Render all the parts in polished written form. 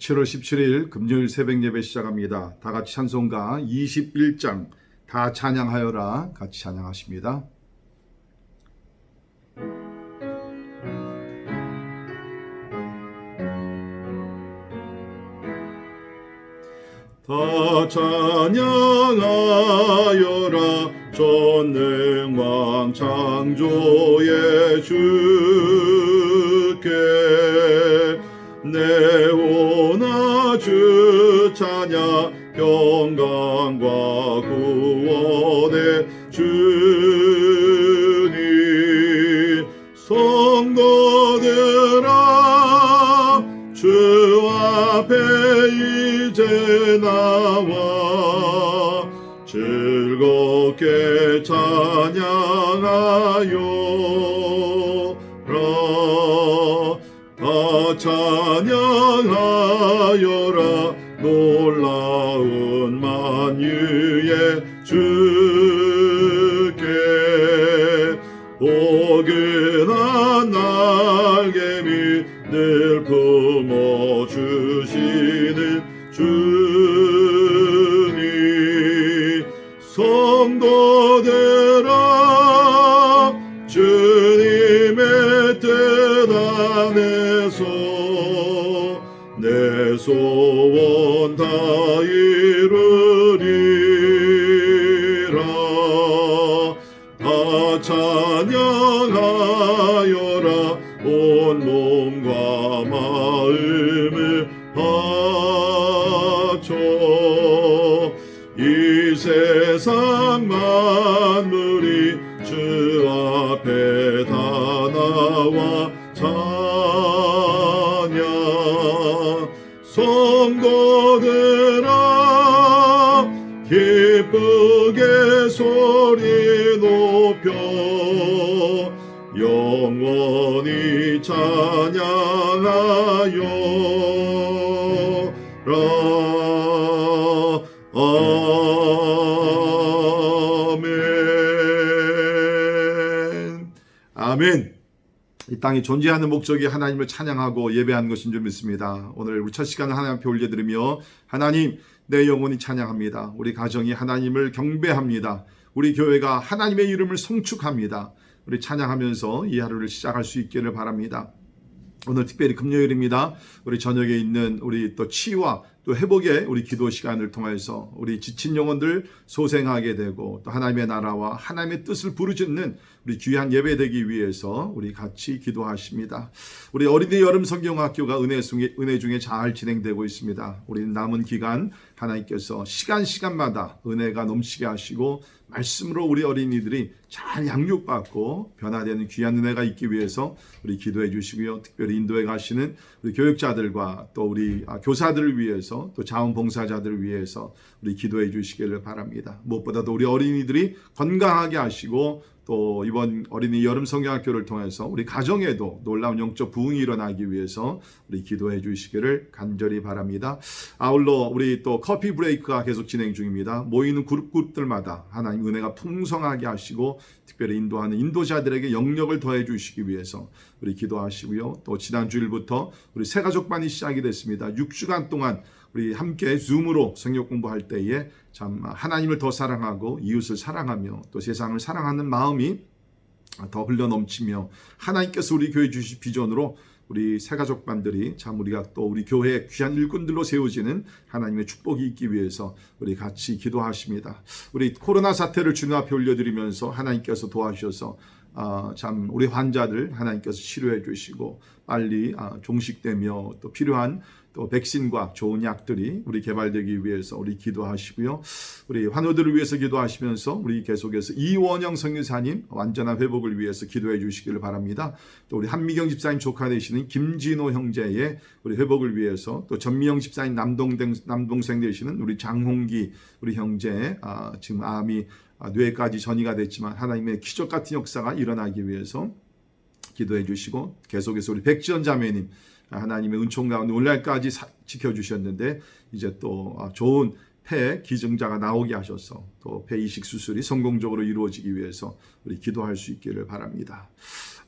7월 17일 금요일 새벽 예배 시작합니다. 다 같이 찬송가 21장 다 찬양하여라 같이 찬양하십니다. 다 찬양하여라 전능왕 창조의 주께 내오나 주 찬양 평강과 구원의 주님 성도들아 주 앞에 이제 나와 즐겁게 찬양하여라 다 찬양하여라 놀라운 만유의 주께 포근한 날개미 늘 품어주시는 주님 성도들아 주님의 뜻 안에서 내 소원 다 이루리라 다 찬양하여라 온 몸과 마음을 바쳐 이 세상 만물이 주 앞에 다 나와 찬양 성도들아 기쁘게 소리 높여 영원히 찬양하여라 아멘. 아멘. 이 땅에 존재하는 목적이 하나님을 찬양하고 예배하는 것인 줄 믿습니다. 오늘 우리 첫 시간을 하나님 앞에 올려드리며 하나님 내 영혼이 찬양합니다. 우리 가정이 하나님을 경배합니다. 우리 교회가 하나님의 이름을 송축합니다. 우리 찬양하면서 이 하루를 시작할 수 있기를 바랍니다. 오늘 특별히 금요일입니다. 우리 저녁에 있는 우리 또 치유와 또 회복의 우리 기도 시간을 통해서 우리 지친 영혼들 소생하게 되고 또 하나님의 나라와 하나님의 뜻을 부르짖는 우리 귀한 예배 되기 위해서 우리 같이 기도하십니다. 우리 어린이 여름 성경학교가 은혜 중에 잘 진행되고 있습니다. 우리는 남은 기간 하나님께서 시간마다 은혜가 넘치게 하시고 말씀으로 우리 어린이들이 잘 양육받고 변화되는 귀한 은혜가 있기 위해서 우리 기도해 주시고요. 특별히 인도에 가시는 우리 교육자들과 또 우리 교사들을 위해서 또 자원봉사자들을 위해서 우리 기도해 주시기를 바랍니다. 무엇보다도 우리 어린이들이 건강하게 하시고 또 이번 어린이 여름 성경학교를 통해서 우리 가정에도 놀라운 영적 부흥이 일어나기 위해서 우리 기도해 주시기를 간절히 바랍니다. 아울러 우리 또 커피 브레이크가 계속 진행 중입니다. 모이는 그룹들마다 하나님 은혜가 풍성하게 하시고 특별히 인도하는 인도자들에게 영력을 더해 주시기 위해서 우리 기도하시고요. 또 지난 주일부터 우리 새가족반이 시작이 됐습니다. 6주간 동안 우리 함께 줌으로 성경 공부할 때에 참 하나님을 더 사랑하고 이웃을 사랑하며 또 세상을 사랑하는 마음이 더 흘러넘치며 하나님께서 우리 교회 주신 비전으로 우리 새가족반들이 참 우리가 또 우리 교회의 귀한 일꾼들로 세워지는 하나님의 축복이 있기 위해서 우리 같이 기도하십니다. 우리 코로나 사태를 주님 앞에 올려드리면서 하나님께서 도와주셔서 참 우리 환자들 하나님께서 치료해 주시고 빨리 종식되며 또 필요한 또 백신과 좋은 약들이 우리 개발되기 위해서 우리 기도하시고요. 우리 환우들을 위해서 기도하시면서 우리 계속해서 이원영 선교사님 완전한 회복을 위해서 기도해 주시기를 바랍니다. 또 우리 한미경 집사님 조카 되시는 김진호 형제의 우리 회복을 위해서 또 전미영 집사님 남동생 되시는 우리 장홍기 우리 형제의 지금 암이 뇌까지 전이가 됐지만 하나님의 기적 같은 역사가 일어나기 위해서 기도해 주시고 계속해서 우리 백지연 자매님 하나님의 은총 가운데 오늘날까지 지켜주셨는데 이제 또 좋은 폐 기증자가 나오게 하셔서 또 폐 이식 수술이 성공적으로 이루어지기 위해서 우리 기도할 수 있기를 바랍니다.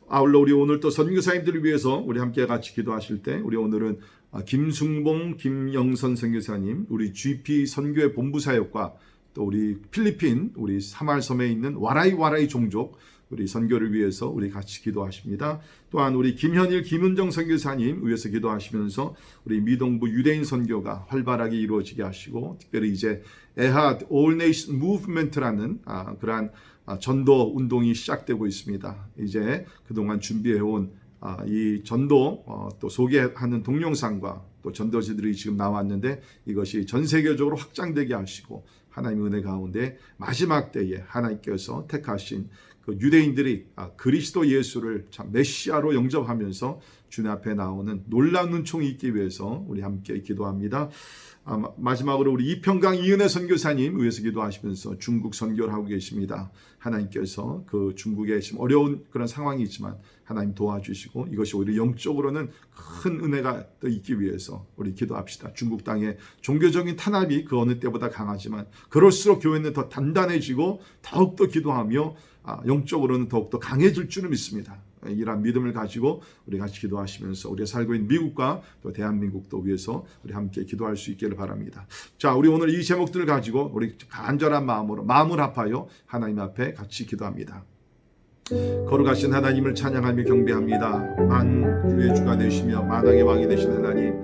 아울러 우리 오늘 또 선교사님들을 위해서 우리 함께 같이 기도하실 때 우리 오늘은 김승봉, 김영선 선교사님, 우리 GP 선교회 본부사역과 또 우리 필리핀 우리 사말섬에 있는 와라이 종족 우리 선교를 위해서 우리 같이 기도하십니다. 또한 우리 김현일, 김은정 선교사님 위해서 기도하시면서 우리 미동부 유대인 선교가 활발하게 이루어지게 하시고, 특별히 이제 에핫 All Nation Movement라는 그러한 전도 운동이 시작되고 있습니다. 이제 그동안 준비해온 이 전도 또 소개하는 동영상과 또 전도지들이 지금 나왔는데, 이것이 전 세계적으로 확장되게 하시고 하나님의 은혜 가운데 마지막 때에 하나님께서 택하신 그 유대인들이 그리스도 예수를 참 메시아로 영접하면서 주님 앞에 나오는 놀라운 은총이 있기 위해서 우리 함께 기도합니다. 마지막으로 우리 이평강 이은혜 선교사님 위해서 기도하시면서 중국 선교를 하고 계십니다. 하나님께서 그 중국에 지금 어려운 그런 상황이 있지만 하나님 도와주시고, 이것이 오히려 영적으로는 큰 은혜가 또 있기 위해서 우리 기도합시다. 중국 땅의 종교적인 탄압이 그 어느 때보다 강하지만 그럴수록 교회는 더 단단해지고 더욱더 기도하며 영적으로는 더욱더 강해질 줄을 믿습니다. 이러한 믿음을 가지고 우리 같이 기도하시면서 우리가 살고 있는 미국과 또 대한민국도 위해서 우리 함께 기도할 수 있기를 바랍니다. 자, 우리 오늘 이 제목들을 가지고 우리 간절한 마음으로 마음을 합하여 하나님 앞에 같이 기도합니다. 거룩하신 하나님을 찬양하며 경배합니다. 만주의 주가 되시며 만왕의 왕이 되신 하나님,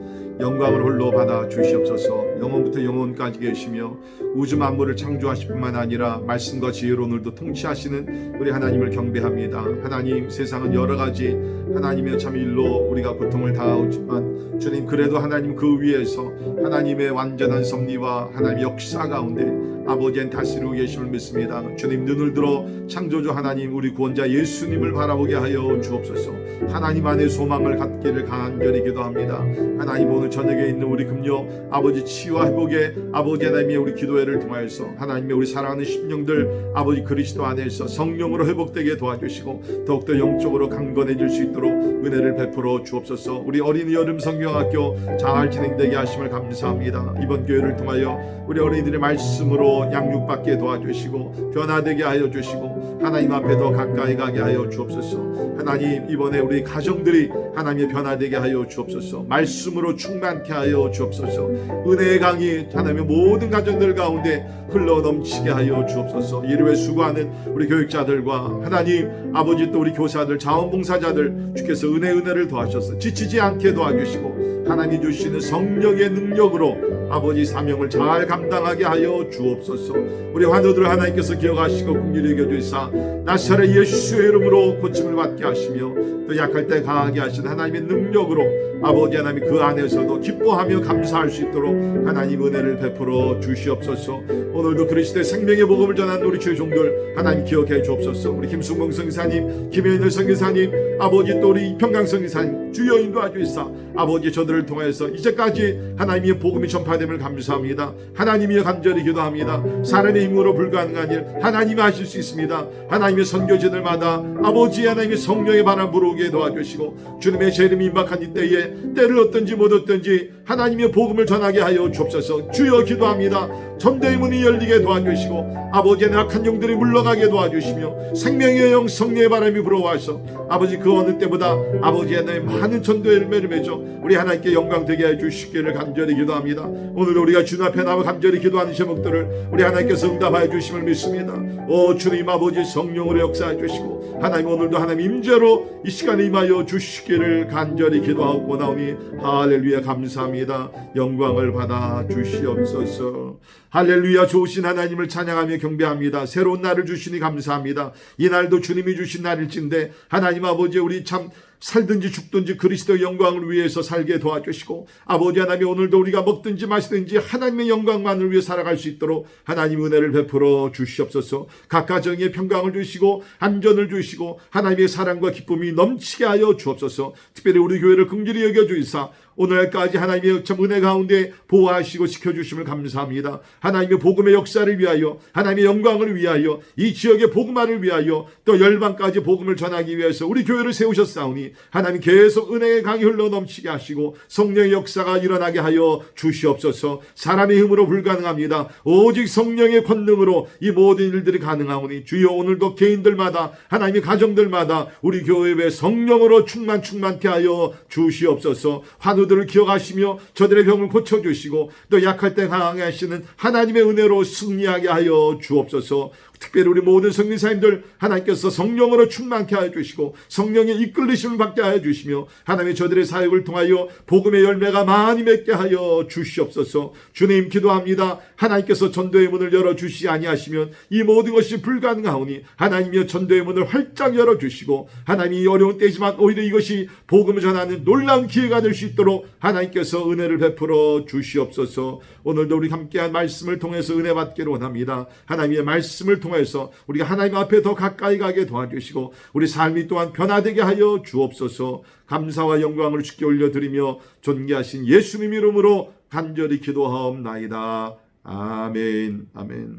영광을 홀로 받아 주시옵소서. 영원부터 영원까지 계시며 우주 만물을 창조하실 뿐만 아니라 말씀과 지혜로 오늘도 통치하시는 우리 하나님을 경배합니다. 하나님, 세상은 여러 가지 하나님의 참 일로 우리가 고통을 당하지만 주님, 그래도 하나님 그 위에서 하나님의 완전한 섭리와 하나님의 역사 가운데 아버지는 다스리고 계심을 믿습니다. 주님, 눈을 들어 창조주 하나님, 우리 구원자 예수님을 바라보게 하여 주옵소서. 하나님 안에 소망을 갖기를 간절히 기도합니다. 하나님, 오늘 저녁에 있는 우리 금요 아버지 치유와 회복에 아버지 하나님의 우리 기도회를 통하여서 하나님의 우리 사랑하는 심령들 아버지 그리스도 안에서 성령으로 회복되게 도와주시고 더욱더 영적으로 강건해질 수 있도록 은혜를 베풀어 주옵소서. 우리 어린이 여름 성경학교 잘 진행되게 하심을 감사합니다. 이번 교회를 통하여 우리 어린이들의 말씀으로 양육받게 도와주시고 변화되게 하여 주시고 하나님 앞에 더 가까이 가게 하여 주옵소서. 하나님, 이번에 우리 가정들이 하나님의 변화되게 하여 주옵소서. 말씀으로 충만케 하여 주옵소서. 은혜의 강이 하나님의 모든 가정들 가운데 흘러 넘치게 하여 주옵소서. 이를 위해 수고하는 우리 교육자들과 하나님 아버지 또 우리 교사들, 자원봉사자들 주께서 은혜를 더하셔서 지치지 않게 도와주시고 하나님 주시는 성령의 능력으로 아버지 사명을 잘 감당하게 하여 주옵소서. 우리 환우들을 하나님께서 기억하시고 긍휼히 여겨주사 나사렛 예수의 이름으로 고침을 받게 하시며 또 약할 때 강하게 하신 하나님의 능력으로 아버지 하나님 그 안에서도 기뻐하며 감사할 수 있도록 하나님 은혜를 베풀어 주시옵소서. 오늘도 그리스도의 생명의 복음을 전하는 우리 주의 종들 하나님 기억해 주옵소서. 우리 김승봉 선교사님, 김현일 선교사님, 아버지 또 우리 이평강 선교사님 주여 인도해 주시사 아버지 저들을 통해서 이제까지 하나님의 복음이 전파됨을 감사합니다. 하나님이여 간절히 기도합니다. 사람의 힘으로 불가능한 일 하나님이 하실 수 있습니다. 하나님의 선교지들마다 아버지 하나님의 성령의 바람 불어오게 도와주시고 주님의 제 이름이 임박한 이때에 때를 얻든지 못 얻든지 하나님의 복음을 전하게 하여 주옵소서. 주여 기도합니다. 전도의 문이 열리게 도와주시고 아버지의 악한 영들이 물러가게 도와주시며 생명의 영 성령의 바람이 불어와서 아버지 그 어느 때보다 아버지 하나님 많은 전도의 열매를 맺어 우리 하나님께 영광 되게 해 주시기를 간절히 기도합니다. 오늘도 우리가 주님 앞에 나와 간절히 기도하는 제목들을 우리 하나님께서 응답하여 주심을 믿습니다. 오 주님 아버지 성령으로 역사해 주시고 하나님 오늘도 하나님 임재로 이 시간에 임하여 주시기를 간절히 기도하고 나오니 할렐루야 감사합니다. 영광을 받아 주시옵소서. 할렐루야. 좋으신 하나님을 찬양하며 경배합니다. 새로운 날을 주시니 감사합니다. 이 날도 주님이 주신 날일진데 하나님 아버지 우리 참 살든지 죽든지 그리스도의 영광을 위해서 살게 도와주시고 아버지 하나님 오늘도 우리가 먹든지 마시든지 하나님의 영광만을 위해 살아갈 수 있도록 하나님 은혜를 베풀어 주시옵소서. 각 가정에 평강을 주시고 안전을 주시고 하나님의 사랑과 기쁨이 넘치게 하여 주옵소서. 특별히 우리 교회를 긍휼히 여겨주시사 오늘까지 하나님의 참 은혜 가운데 보호하시고 지켜주심을 감사합니다. 하나님의 복음의 역사를 위하여 하나님의 영광을 위하여 이 지역의 복음화를 위하여 또 열방까지 복음을 전하기 위해서 우리 교회를 세우셨사오니 구하오니 하나님 계속 은혜의 강이 흘러 넘치게 하시고 성령의 역사가 일어나게 하여 주시옵소서. 사람의 힘으로 불가능합니다. 오직 성령의 권능으로 이 모든 일들이 가능하오니 주여 오늘도 개인들마다 하나님의 가정들마다 우리 교회에 성령으로 충만케 하여 주시옵소서. 환우들을 기억하시며 저들의 병을 고쳐주시고 또 약할 때 강하게 하시는 하나님의 은혜로 승리하게 하여 주옵소서. 특별히 우리 모든 성리사님들 하나님께서 성령으로 충만케 하여 주시고 성령의 이끌리심을 받게 하여 주시며 하나님의 저들의 사역을 통하여 복음의 열매가 많이 맺게 하여 주시옵소서. 주님 기도합니다. 하나님께서 전도의 문을 열어주시지 아니하시면 이 모든 것이 불가능하오니 하나님이여 전도의 문을 활짝 열어주시고 하나님이 어려운 때지만 오히려 이것이 복음을 전하는 놀라운 기회가 될 수 있도록 하나님께서 은혜를 베풀어 주시옵소서. 오늘도 우리 함께한 말씀을 통해서 은혜 받기를 원합니다. 하나님의 말씀을 통해서 우리가 하나님 앞에 더 가까이 가게 도와주시고 우리 삶이 또한 변화되게 하여 주옵소서. 감사와 영광을 주께 올려드리며 존귀하신 예수님 이름으로 간절히 기도하옵나이다. 아멘. 아멘.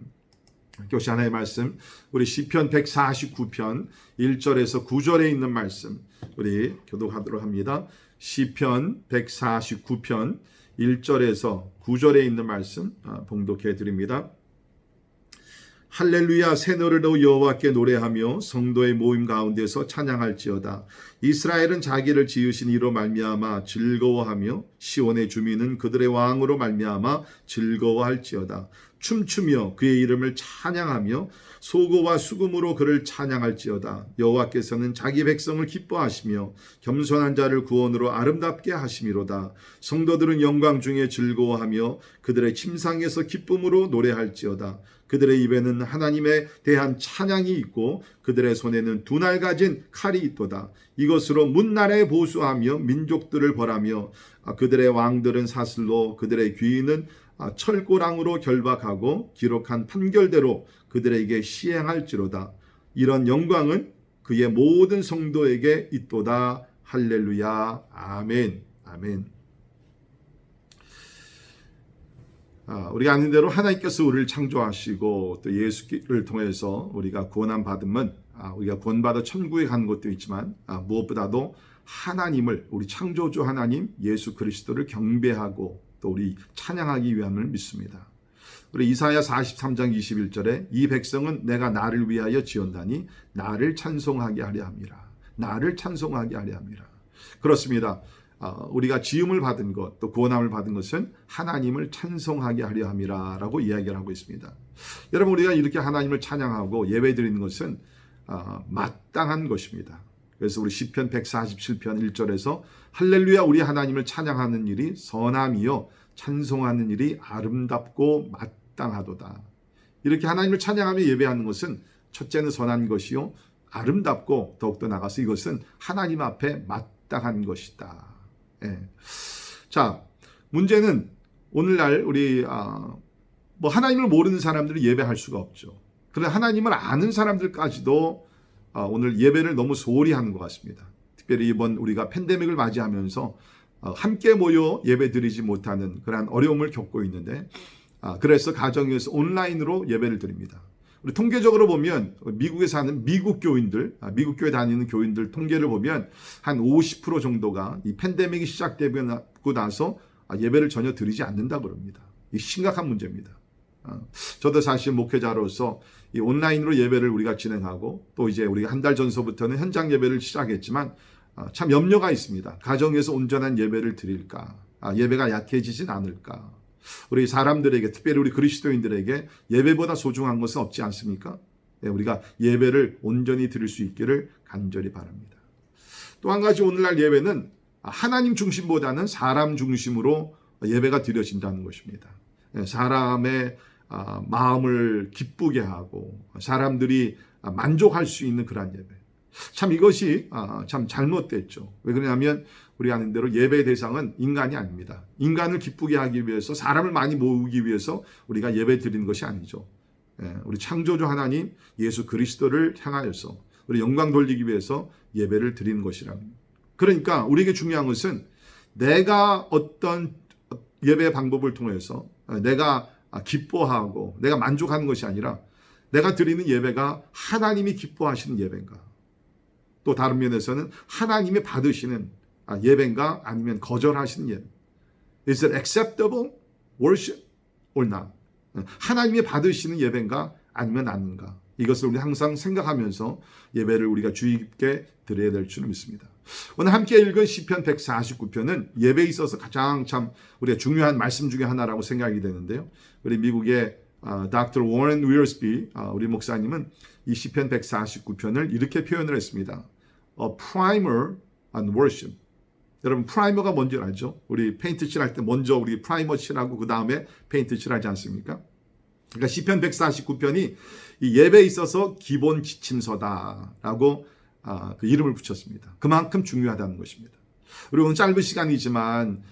교시 하나의 말씀, 우리 시편 149편 1절에서 9절에 있는 말씀 우리 교독하도록 합니다. 시편 149편 1절에서 9절에 있는 말씀 봉독해 드립니다. 할렐루야, 새 노래로 여호와께 노래하며 성도의 모임 가운데서 찬양할지어다. 이스라엘은 자기를 지으신 이로 말미암아 즐거워하며 시온의 주민은 그들의 왕으로 말미암아 즐거워할지어다. 춤추며 그의 이름을 찬양하며 소고와 수금으로 그를 찬양할지어다. 여호와께서는 자기 백성을 기뻐하시며 겸손한 자를 구원으로 아름답게 하심이로다. 성도들은 영광 중에 즐거워하며 그들의 침상에서 기쁨으로 노래할지어다. 그들의 입에는 하나님에 대한 찬양이 있고 그들의 손에는 두 날 가진 칼이 있도다. 이것으로 문나라에 보수하며 민족들을 벌하며 그들의 왕들은 사슬로 그들의 귀인은 철고랑으로 결박하고 기록한 판결대로 그들에게 시행할지로다. 이런 영광은 그의 모든 성도에게 있도다. 할렐루야. 아멘. 아멘. 우리가 아는 대로 하나님께서 우리를 창조하시고 또 예수를 통해서 우리가 구원함 받으면 우리가 구원받아 천국에 가는 것도 있지만 무엇보다도 하나님을, 우리 창조주 하나님 예수 그리스도를 경배하고 또 우리 찬양하기 위함을 믿습니다. 우리 이사야 43장 21절에 이 백성은 내가 나를 위하여 지었나니 나를 찬송하게 하려 함이라. 나를 찬송하게 하려 함이라. 그렇습니다. 우리가 지음을 받은 것, 또 구원함을 받은 것은 하나님을 찬송하게 하려 함이라 라고 이야기를 하고 있습니다. 여러분, 우리가 이렇게 하나님을 찬양하고 예배드리는 것은 마땅한 것입니다. 그래서 우리 시편 147편 1절에서 할렐루야, 우리 하나님을 찬양하는 일이 선함이요 찬송하는 일이 아름답고 마땅하도다. 이렇게 하나님을 찬양하며 예배하는 것은 첫째는 선한 것이요 아름답고 더욱더 나가서 이것은 하나님 앞에 마땅한 것이다. 예. 자, 문제는 오늘날 우리 하나님을 모르는 사람들이 예배할 수가 없죠. 그런데 하나님을 아는 사람들까지도 오늘 예배를 너무 소홀히 하는 것 같습니다. 특별히 이번 우리가 팬데믹을 맞이하면서 함께 모여 예배 드리지 못하는 그러한 어려움을 겪고 있는데 그래서 가정에서 온라인으로 예배를 드립니다. 우리 통계적으로 보면 미국에 사는 미국 교인들, 미국 교회 다니는 교인들 통계를 보면 한 50% 정도가 이 팬데믹이 시작되고 나서 예배를 전혀 드리지 않는다고 그럽니다. 이 심각한 문제입니다. 저도 사실 목회자로서 이 온라인으로 예배를 우리가 진행하고 또 이제 우리가 한 달 전서부터는 현장 예배를 시작했지만 참 염려가 있습니다. 가정에서 온전한 예배를 드릴까? 예배가 약해지진 않을까? 우리 사람들에게, 특별히 우리 그리스도인들에게 예배보다 소중한 것은 없지 않습니까? 우리가 예배를 온전히 드릴 수 있기를 간절히 바랍니다. 또 한 가지, 오늘날 예배는 하나님 중심보다는 사람 중심으로 예배가 드려진다는 것입니다. 사람의 마음을 기쁘게 하고 사람들이 만족할 수 있는 그러한 예배. 참 이것이 참 잘못됐죠. 왜 그러냐면 우리 아는 대로 예배의 대상은 인간이 아닙니다. 인간을 기쁘게 하기 위해서, 사람을 많이 모으기 위해서 우리가 예배 드리는 것이 아니죠. 우리 창조주 하나님 예수 그리스도를 향하여서 우리 영광 돌리기 위해서 예배를 드리는 것이랍니다. 그러니까 우리에게 중요한 것은 내가 어떤 예배 방법을 통해서 내가 기뻐하고 내가 만족하는 것이 아니라 내가 드리는 예배가 하나님이 기뻐하시는 예배인가. 또 다른 면에서는 하나님이 받으시는 예배인가 아니면 거절하시는 예배. Is it acceptable worship or not? 하나님이 받으시는 예배인가 아니면 아닌가? 이것을 우리 항상 생각하면서 예배를 우리가 주의 깊게 드려야 될 줄 믿습니다. 오늘 함께 읽은 시편 149편은 예배에 있어서 가장 참 우리가 중요한 말씀 중에 하나라고 생각이 되는데요. 우리 미국의 Dr. Warren Wiersbe 우리 목사님은 이 시편 149편을 이렇게 표현을 했습니다. A primer on worship. 여러분 프라이머가 뭔지 알죠? 우리 페인트 칠할 때 먼저 우리 프라이머 칠하고 그 다음에 페인트 칠하지 않습니까? 그러니까 시편 149편이 이 예배에 있어서 기본 지침서다라고 그 이름을 붙였습니다. 그만큼 중요하다는 것입니다. 우리 오늘 짧은 시간이지만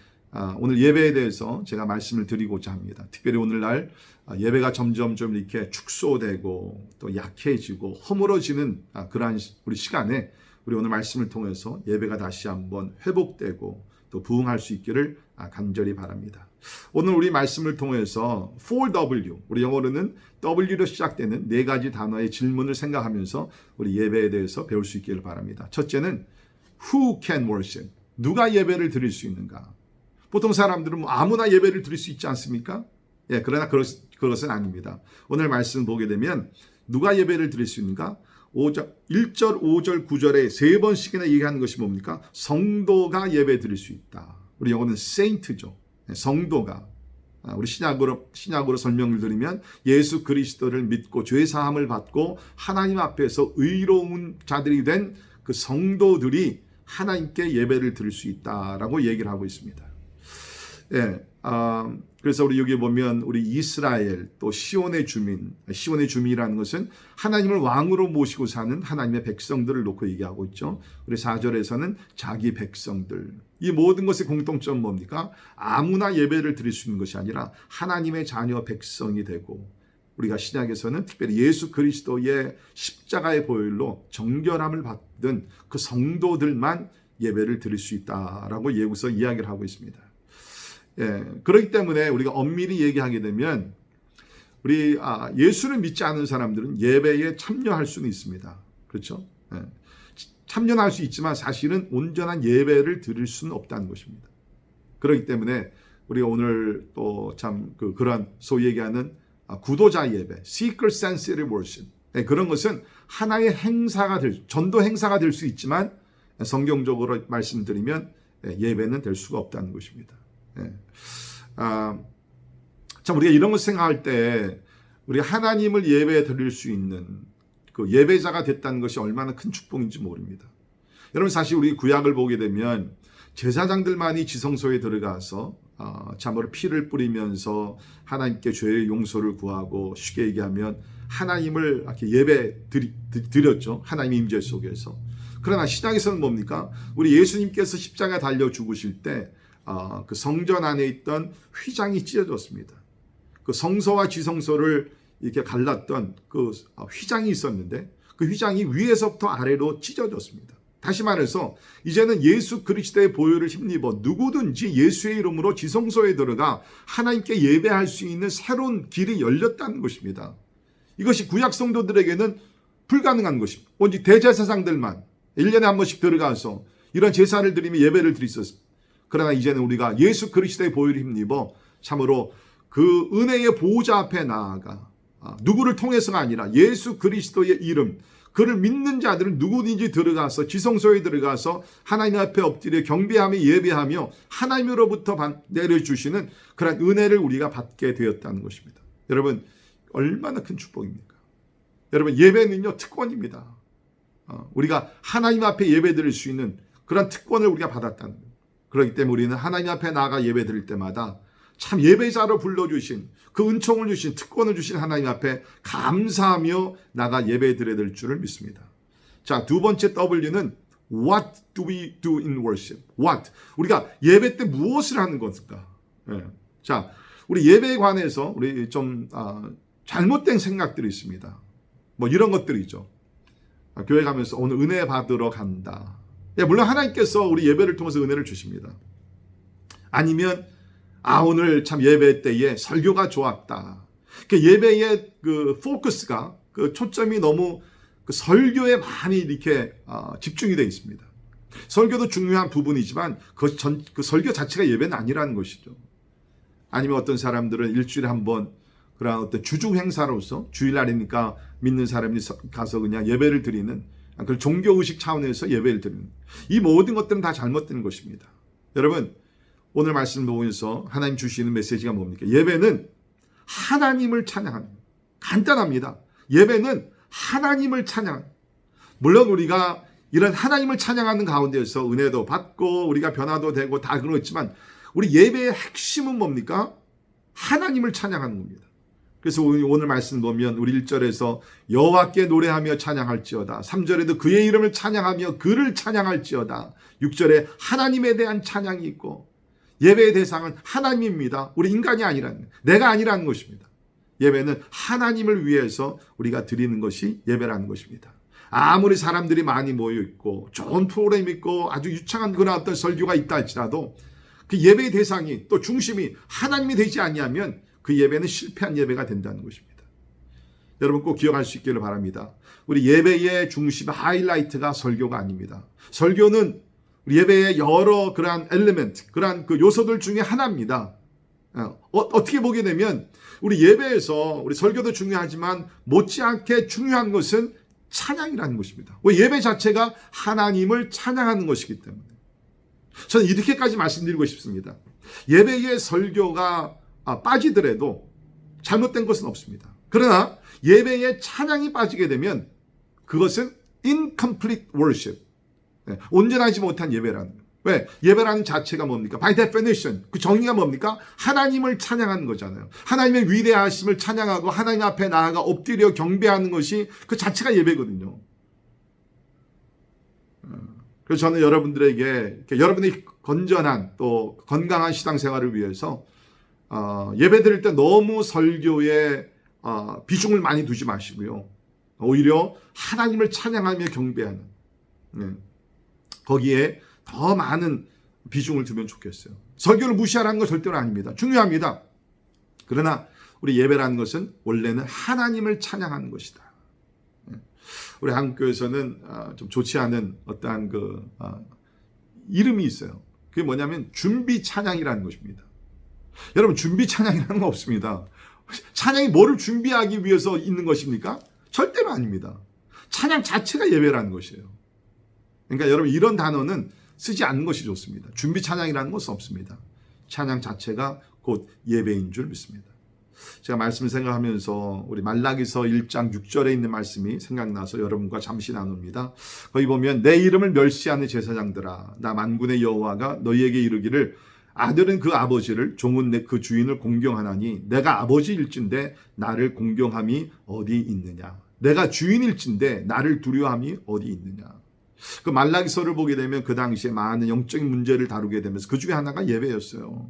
오늘 예배에 대해서 제가 말씀을 드리고자 합니다. 특별히 오늘날 예배가 점점 좀 이렇게 축소되고 또 약해지고 허물어지는 그러한 우리 시간에 우리 오늘 말씀을 통해서 예배가 다시 한번 회복되고 또 부흥할 수 있기를 간절히 바랍니다. 오늘 우리 말씀을 통해서 4W, 우리 영어로는 W로 시작되는 네 가지 단어의 질문을 생각하면서 우리 예배에 대해서 배울 수 있기를 바랍니다. 첫째는 Who can worship? 누가 예배를 드릴 수 있는가? 보통 사람들은 뭐 아무나 예배를 드릴 수 있지 않습니까? 예, 그러나 그것은 아닙니다. 오늘 말씀 보게 되면 누가 예배를 드릴 수 있는가? 1절, 5절, 9절에 세 번씩이나 얘기하는 것이 뭡니까? 성도가 예배 드릴 수 있다. 우리 영어는 saint죠. 성도가. 우리 신약으로 설명을 드리면 예수 그리스도를 믿고 죄 사함을 받고 하나님 앞에서 의로운 자들이 된 그 성도들이 하나님께 예배를 드릴 수 있다라고 얘기를 하고 있습니다. 예, 그래서 우리 여기 보면 우리 이스라엘 또 시온의 주민이라는 것은 하나님을 왕으로 모시고 사는 하나님의 백성들을 놓고 얘기하고 있죠. 우리 4절에서는 자기 백성들. 이 모든 것의 공통점은 뭡니까? 아무나 예배를 드릴 수 있는 것이 아니라 하나님의 자녀 백성이 되고 우리가 신약에서는 특별히 예수 그리스도의 십자가의 보혈로 정결함을 받은 그 성도들만 예배를 드릴 수 있다라고 여기서 이야기를 하고 있습니다. 예, 그렇기 때문에 우리가 엄밀히 얘기하게 되면 우리 예수를 믿지 않는 사람들은 예배에 참여할 수는 있습니다. 그렇죠? 예, 참여할 수 있지만 사실은 온전한 예배를 드릴 수는 없다는 것입니다. 그렇기 때문에 우리가 오늘 또 참 그러한 소위 얘기하는 구도자 예배, Seeker Sensitive Worship, 예, 그런 것은 하나의 행사가 전도 행사가 될 수 있지만 성경적으로 말씀드리면 예배는 될 수가 없다는 것입니다. 예. 참 우리가 이런 것 생각할 때 우리가 하나님을 예배 드릴 수 있는 그 예배자가 됐다는 것이 얼마나 큰 축복인지 모릅니다. 여러분 사실 우리 구약을 보게 되면 제사장들만이 지성소에 들어가서 참으로 피를 뿌리면서 하나님께 죄의 용서를 구하고 쉽게 얘기하면 하나님을 이렇게 예배 드렸죠. 하나님의 임재 속에서. 그러나 신약에서는 뭡니까? 우리 예수님께서 십자가에 달려 죽으실 때 그 성전 안에 있던 휘장이 찢어졌습니다. 그 성소와 지성소를 이렇게 갈랐던 그 휘장이 있었는데 그 휘장이 위에서부터 아래로 찢어졌습니다. 다시 말해서 이제는 예수 그리스도의 보혈을 힘입어 누구든지 예수의 이름으로 지성소에 들어가 하나님께 예배할 수 있는 새로운 길이 열렸다는 것입니다. 이것이 구약 성도들에게는 불가능한 것입니다. 오직 대제사장들만 1년에 한 번씩 들어가서 이런 제사를 드리며 예배를 드렸었습니다. 그러나 이제는 우리가 예수 그리스도의 보혈을 힘입어 참으로 그 은혜의 보호자 앞에 나아가 누구를 통해서가 아니라 예수 그리스도의 이름, 그를 믿는 자들은 누구든지 들어가서 지성소에 들어가서 하나님 앞에 엎드려 경배하며 예배하며 하나님으로부터 내려주시는 그런 은혜를 우리가 받게 되었다는 것입니다. 여러분 얼마나 큰 축복입니까? 여러분 예배는요 특권입니다. 우리가 하나님 앞에 예배 드릴 수 있는 그런 특권을 우리가 받았다는 거예요. 그렇기 때문에 우리는 하나님 앞에 나아가 예배 드릴 때마다 참 예배자로 불러주신 그 은총을 주신 특권을 주신 하나님 앞에 감사하며 나가 예배 드려야 될 줄을 믿습니다. 자, 두 번째 W는 What do we do in worship? What? 우리가 예배 때 무엇을 하는 것일까? 예. 자, 우리 예배에 관해서 우리 좀 잘못된 생각들이 있습니다. 뭐 이런 것들이죠. 교회 가면서 오늘 은혜 받으러 간다. 예, 물론 하나님께서 우리 예배를 통해서 은혜를 주십니다. 아니면 오늘 참 예배 때에 설교가 좋았다. 그 예배의 그 포커스가 그 초점이 너무 그 설교에 많이 이렇게 집중이 되어 있습니다. 설교도 중요한 부분이지만 그 설교 자체가 예배는 아니라는 것이죠. 아니면 어떤 사람들은 일주일에 한 번 그런 어떤 주중 행사로서 주일날이니까 믿는 사람이 가서 그냥 예배를 드리는 그 종교의식 차원에서 예배를 드리는 이 모든 것들은 다 잘못된 것입니다. 여러분 오늘 말씀을 보면서 하나님 주시는 메시지가 뭡니까? 예배는 하나님을 찬양하는 간단합니다. 예배는 하나님을 찬양. 물론 우리가 이런 하나님을 찬양하는 가운데서 은혜도 받고 우리가 변화도 되고 다 그렇지만 우리 예배의 핵심은 뭡니까? 하나님을 찬양하는 겁니다. 그래서 오늘 말씀 보면 우리 1절에서 여호와께 노래하며 찬양할지어다. 3절에도 그의 이름을 찬양하며 그를 찬양할지어다. 6절에 하나님에 대한 찬양이 있고 예배의 대상은 하나님입니다. 우리 인간이 아니라는 내가 아니라는 것입니다. 예배는 하나님을 위해서 우리가 드리는 것이 예배라는 것입니다. 아무리 사람들이 많이 모여 있고 좋은 프로그램이 있고 아주 유창한 그런 어떤 설교가 있다 할지라도 그 예배의 대상이 또 중심이 하나님이 되지 아니하면 그 예배는 실패한 예배가 된다는 것입니다. 여러분 꼭 기억할 수 있기를 바랍니다. 우리 예배의 중심 하이라이트가 설교가 아닙니다. 설교는 우리 예배의 여러 그러한 엘리멘트, 그러한 그 요소들 중에 하나입니다. 어떻게 보게 되면 우리 예배에서 우리 설교도 중요하지만 못지않게 중요한 것은 찬양이라는 것입니다. 예배 자체가 하나님을 찬양하는 것이기 때문에 저는 이렇게까지 말씀드리고 싶습니다. 예배의 설교가 빠지더라도 잘못된 것은 없습니다. 그러나 예배에 찬양이 빠지게 되면 그것은 incomplete worship, 온전하지 못한 예배라는 거예요. 왜? 예배라는 자체가 뭡니까? By definition, 그 정의가 뭡니까? 하나님을 찬양하는 거잖아요. 하나님의 위대하심을 찬양하고 하나님 앞에 나아가 엎드려 경배하는 것이 그 자체가 예배거든요. 그래서 저는 여러분들에게 여러분의 건전한 또 건강한 신앙생활을 위해서 예배 드릴 때 너무 설교에 비중을 많이 두지 마시고요. 오히려 하나님을 찬양하며 경배하는 거기에 더 많은 비중을 두면 좋겠어요. 설교를 무시하라는 건 절대로 아닙니다. 중요합니다. 그러나 우리 예배라는 것은 원래는 하나님을 찬양하는 것이다. 우리 한국교회에서는 좀 좋지 않은 어떠한 이름이 있어요. 그게 뭐냐면 준비 찬양이라는 것입니다. 여러분 준비 찬양이라는 거 없습니다. 찬양이 뭐를 준비하기 위해서 있는 것입니까? 절대로 아닙니다. 찬양 자체가 예배라는 것이에요. 그러니까 여러분 이런 단어는 쓰지 않는 것이 좋습니다. 준비 찬양이라는 것은 없습니다. 찬양 자체가 곧 예배인 줄 믿습니다. 제가 말씀을 생각하면서 우리 말라기서 1장 6절에 있는 말씀이 생각나서 여러분과 잠시 나눕니다. 거기 보면 내 이름을 멸시하는 제사장들아 나 만군의 여호와가 너희에게 이르기를 아들은 그 아버지를 종은 그 주인을 공경하나니 내가 아버지일진데 나를 공경함이 어디 있느냐. 내가 주인일진데 나를 두려워함이 어디 있느냐. 그 말라기서를 보게 되면 그 당시에 많은 영적인 문제를 다루게 되면서 그 중에 하나가 예배였어요.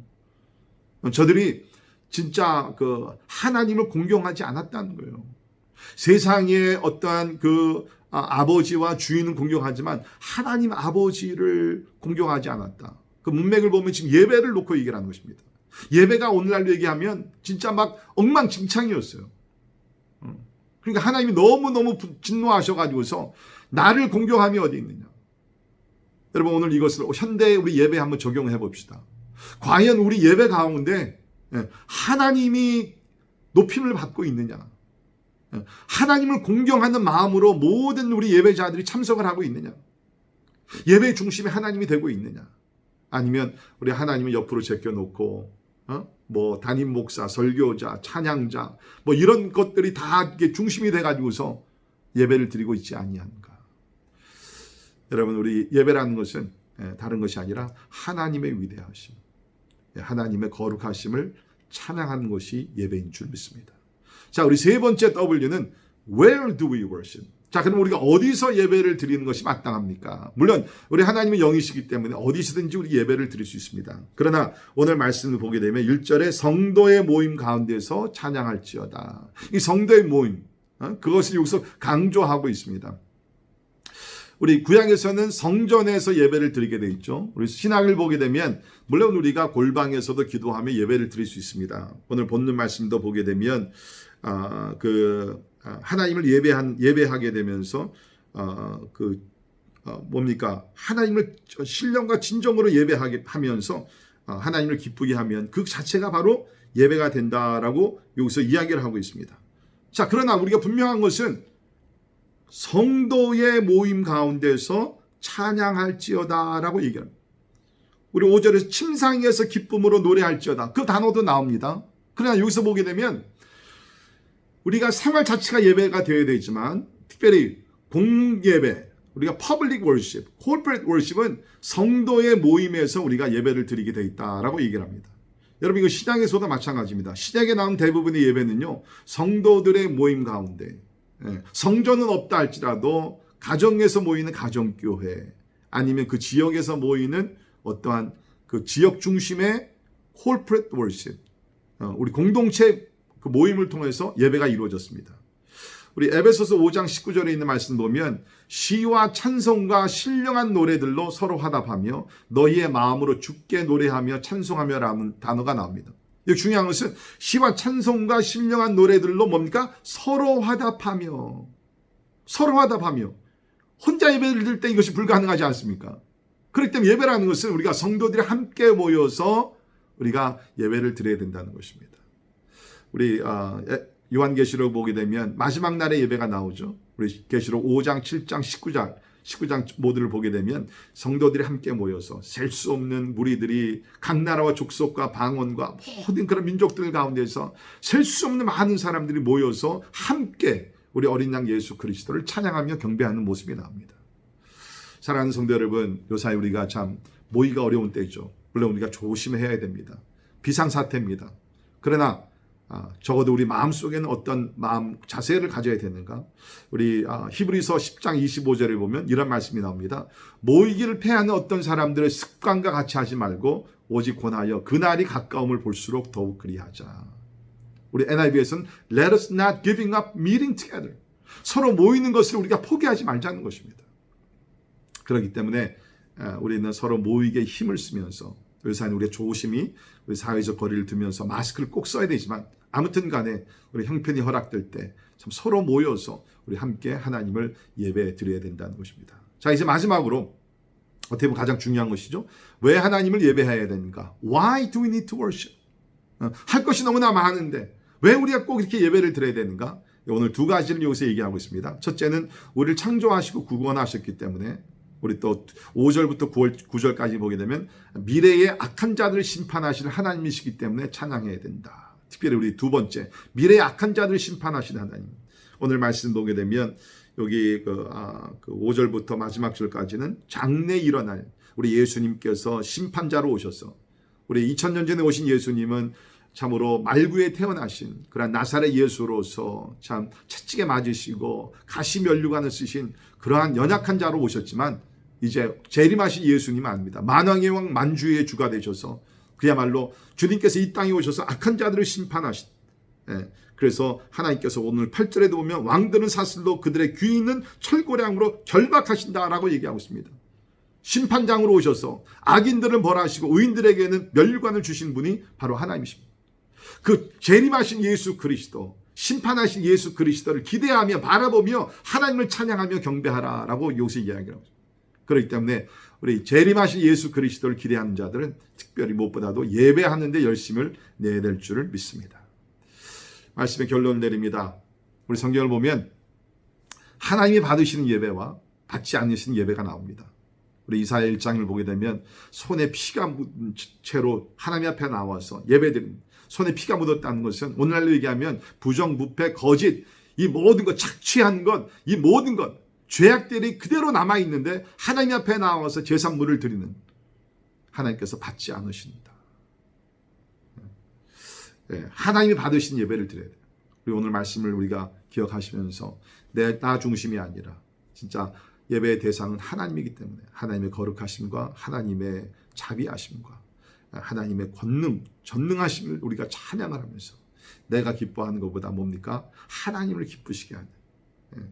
저들이 진짜 그 하나님을 공경하지 않았다는 거예요. 세상의 어떠한 아버지와 주인은 공경하지만 하나님 아버지를 공경하지 않았다. 그 문맥을 보면 지금 예배를 놓고 얘기를 하는 것입니다. 예배가 오늘날로 얘기하면 진짜 막 엉망진창이었어요. 그러니까 하나님이 너무너무 진노하셔가지고서 나를 공경함이 어디 있느냐. 여러분 오늘 이것을 현대의 우리 예배에 한번 적용해 봅시다. 과연 우리 예배 가운데 하나님이 높임을 받고 있느냐. 하나님을 공경하는 마음으로 모든 우리 예배자들이 참석을 하고 있느냐. 예배의 중심에 하나님이 되고 있느냐. 아니면 우리 하나님을 옆으로 제껴놓고 뭐 담임 목사, 설교자, 찬양자 뭐 이런 것들이 다 이게 중심이 돼가지고서 예배를 드리고 있지 아니한가. 여러분 우리 예배라는 것은 다른 것이 아니라 하나님의 위대하심, 하나님의 거룩하심을 찬양하는 것이 예배인 줄 믿습니다. 자, 우리 세 번째 W는 Where do we worship? 자, 그럼 우리가 어디서 예배를 드리는 것이 마땅합니까? 물론 우리 하나님은 영이시기 때문에 어디서든지 우리 예배를 드릴 수 있습니다. 그러나 오늘 말씀을 보게 되면 1절에 성도의 모임 가운데서 찬양할지어다. 이 성도의 모임, 그것을 여기서 강조하고 있습니다. 우리 구약에서는 성전에서 예배를 드리게 돼 있죠. 우리 신학을 보게 되면 물론 우리가 골방에서도 기도하며 예배를 드릴 수 있습니다. 오늘 본문 말씀도 보게 되면 하나님을 예배하게 되면서 뭡니까? 하나님을 신령과 진정으로 예배하게 하면서 하나님을 기쁘게 하면 그 자체가 바로 예배가 된다라고 여기서 이야기를 하고 있습니다. 자, 그러나 우리가 분명한 것은 성도의 모임 가운데서 찬양할지어다라고 얘기합니다. 우리 5절에서 침상에서 기쁨으로 노래할지어다. 그 단어도 나옵니다. 그러나 여기서 보게 되면 우리가 생활 자체가 예배가 되어야 되지만 특별히 공예배, 우리가 퍼블릭 월십, 코퍼레이트 월십은 성도의 모임에서 우리가 예배를 드리게 되어 있다라고 얘기를 합니다. 여러분 이거 신약에서도 마찬가지입니다. 신약에 나온 대부분의 예배는요. 성도들의 모임 가운데 성전은 없다 할지라도 가정에서 모이는 가정교회 아니면 그 지역에서 모이는 어떠한 그 지역 중심의 코퍼레이트 월십 우리 공동체 그 모임을 통해서 예배가 이루어졌습니다. 우리 에베소서 5장 19절에 있는 말씀 보면 시와 찬송과 신령한 노래들로 서로 화답하며 너희의 마음으로 주께 노래하며 찬송하며라는 단어가 나옵니다. 여기 중요한 것은 시와 찬송과 신령한 노래들로 뭡니까? 서로 화답하며 혼자 예배를 드릴 때 이것이 불가능하지 않습니까? 그렇기 때문에 예배라는 것은 우리가 성도들이 함께 모여서 우리가 예배를 드려야 된다는 것입니다. 우리 요한계시록 보게 되면 마지막 날에 예배가 나오죠. 우리 계시록 5장, 7장, 19장 모두를 보게 되면 성도들이 함께 모여서 셀 수 없는 무리들이 각 나라와 족속과 방언과 모든 그런 민족들 가운데서 셀 수 없는 많은 사람들이 모여서 함께 우리 어린 양 예수 그리스도를 찬양하며 경배하는 모습이 나옵니다. 사랑하는 성도 여러분, 요사이 우리가 참 모이기가 어려운 때죠. 물론 우리가 조심해야 됩니다. 비상사태입니다. 그러나 적어도 우리 마음속에는 어떤 마음 자세를 가져야 되는가? 우리 히브리서 10장 25절에 보면 이런 말씀이 나옵니다. 모이기를 패하는 어떤 사람들의 습관과 같이 하지 말고 오직 권하여 그날이 가까움을 볼수록 더욱 그리하자. 우리 NIV에서는 Let us not giving up meeting together. 서로 모이는 것을 우리가 포기하지 말자는 것입니다. 그렇기 때문에 우리는 서로 모이게 힘을 쓰면서 의사는 우리의 조심히 우리 사회적 거리를 두면서 마스크를 꼭 써야 되지만 아무튼 간에 우리 형편이 허락될 때 참 서로 모여서 우리 함께 하나님을 예배 드려야 된다는 것입니다. 자, 이제 마지막으로 어떻게 보면 가장 중요한 것이죠. 왜 하나님을 예배해야 되는가? Why do we need to worship? 할 것이 너무나 많은데 왜 우리가 꼭 이렇게 예배를 드려야 되는가? 오늘 두 가지를 여기서 얘기하고 있습니다. 첫째는 우리를 창조하시고 구원하셨기 때문에 우리 또 5절부터 9절까지 보게 되면 미래의 악한 자들을 심판하실 하나님이시기 때문에 찬양해야 된다. 특별히 우리 두 번째, 미래의 악한 자들을 심판하신 하나님. 오늘 말씀 보게 되면 여기 그 5절부터 마지막 절까지는 장래 일어날 우리 예수님께서 심판자로 오셔서 우리 2000년 전에 오신 예수님은 참으로 말구에 태어나신 그런 나사렛 예수로서 참 채찍에 맞으시고 가시면류관을 쓰신 그러한 연약한 자로 오셨지만 이제 재림하신 예수님은 아닙니다. 만왕의 왕 만주의 주가 되셔서 그야말로 주님께서 이 땅에 오셔서 악한 자들을 심판하신 그래서 하나님께서 오늘 8절에도 보면 왕들은 사슬로 그들의 귀 있는 철고량으로 결박하신다라고 얘기하고 있습니다. 심판장으로 오셔서 악인들을 벌하시고 의인들에게는 멸관을 주신 분이 바로 하나님이십니다. 그 재림하신 예수 그리스도, 심판하신 예수 그리스도를 기대하며 바라보며 하나님을 찬양하며 경배하라라고 여기서 이야기하고 있습니다. 그렇기 때문에 우리 재림하신 예수 그리스도를 기대하는 자들은 특별히 무엇보다도 예배하는 데 열심을 내야 될 줄을 믿습니다. 말씀의 결론을 내립니다. 우리 성경을 보면 하나님이 받으시는 예배와 받지 않으시는 예배가 나옵니다. 우리 이사야 1장을 보게 되면 손에 피가 묻은 채로 하나님 앞에 나와서 예배드립니다. 손에 피가 묻었다는 것은 오늘날로 얘기하면 부정, 부패, 거짓, 이 모든 것, 착취한 것, 이 모든 것, 죄악들이 그대로 남아있는데 하나님 앞에 나와서 제산물을 드리는 하나님께서 받지 않으신다. 하나님이 받으신 예배를 드려야 돼요. 우리 오늘 말씀을 우리가 기억하시면서 나 중심이 아니라 진짜 예배의 대상은 하나님이기 때문에 하나님의 거룩하심과 하나님의 자비하심과 하나님의 권능, 전능하심을 우리가 찬양을 하면서 내가 기뻐하는 것보다 뭡니까? 하나님을 기쁘시게 하는.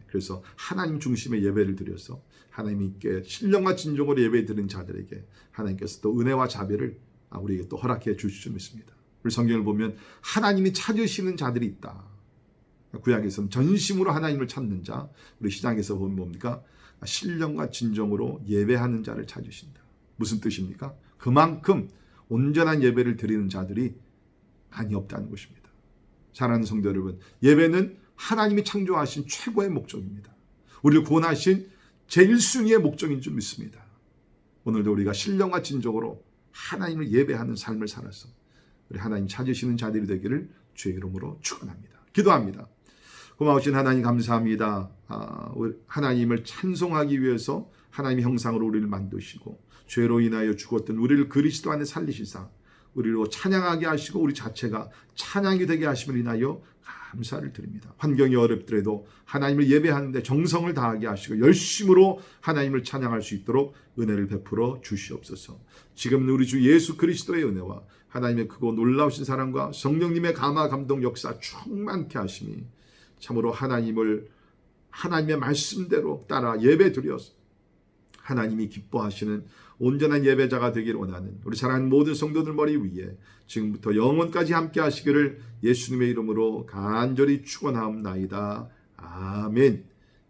그래서 하나님 중심의 예배를 드려서 하나님께 신령과 진정으로 예배 드리는 자들에게 하나님께서 또 은혜와 자비를 우리에게 또 허락해 주실 줄 믿습니다. 우리 성경을 보면 하나님이 찾으시는 자들이 있다. 구약에서는 전심으로 하나님을 찾는 자, 우리 시장에서 보면 뭡니까? 신령과 진정으로 예배하는 자를 찾으신다. 무슨 뜻입니까? 그만큼 온전한 예배를 드리는 자들이 많이 없다는 것입니다. 사랑하는 성도 여러분, 예배는 하나님이 창조하신 최고의 목적입니다. 우리를 구원하신 제1순위의 목적인 줄 믿습니다. 오늘도 우리가 신령과 진정으로 하나님을 예배하는 삶을 살아서 우리 하나님 찾으시는 자들이 되기를 주의 이름으로 축원합니다. 기도합니다. 고마우신 하나님 감사합니다. 하나님을 찬송하기 위해서 하나님의 형상으로 우리를 만드시고 죄로 인하여 죽었던 우리를 그리스도 안에 살리시사 우리로 찬양하게 하시고 우리 자체가 찬양이 되게 하심을 인하여 감사를 드립니다. 환경이 어렵더라도 하나님을 예배하는데 정성을 다하게 하시고 열심으로 하나님을 찬양할 수 있도록 은혜를 베풀어 주시옵소서. 지금 우리 주 예수 그리스도의 은혜와 하나님의 크고 놀라우신 사랑과 성령님의 감화 감동 역사 충만케 하심이 참으로 하나님의 말씀대로 따라 예배드려서 하나님이 기뻐하시는 온전한 예배자가 되기를 원하는 우리 사랑하는 모든 성도들 머리 위에 지금부터 영원까지 함께 하시기를 예수님의 이름으로 간절히 축원하옵나이다. 아멘.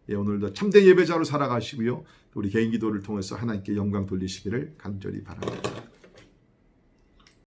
오늘도 참된 예배자로 살아가시고요. 우리 개인 기도를 통해서 하나님께 영광 돌리시기를 간절히 바랍니다.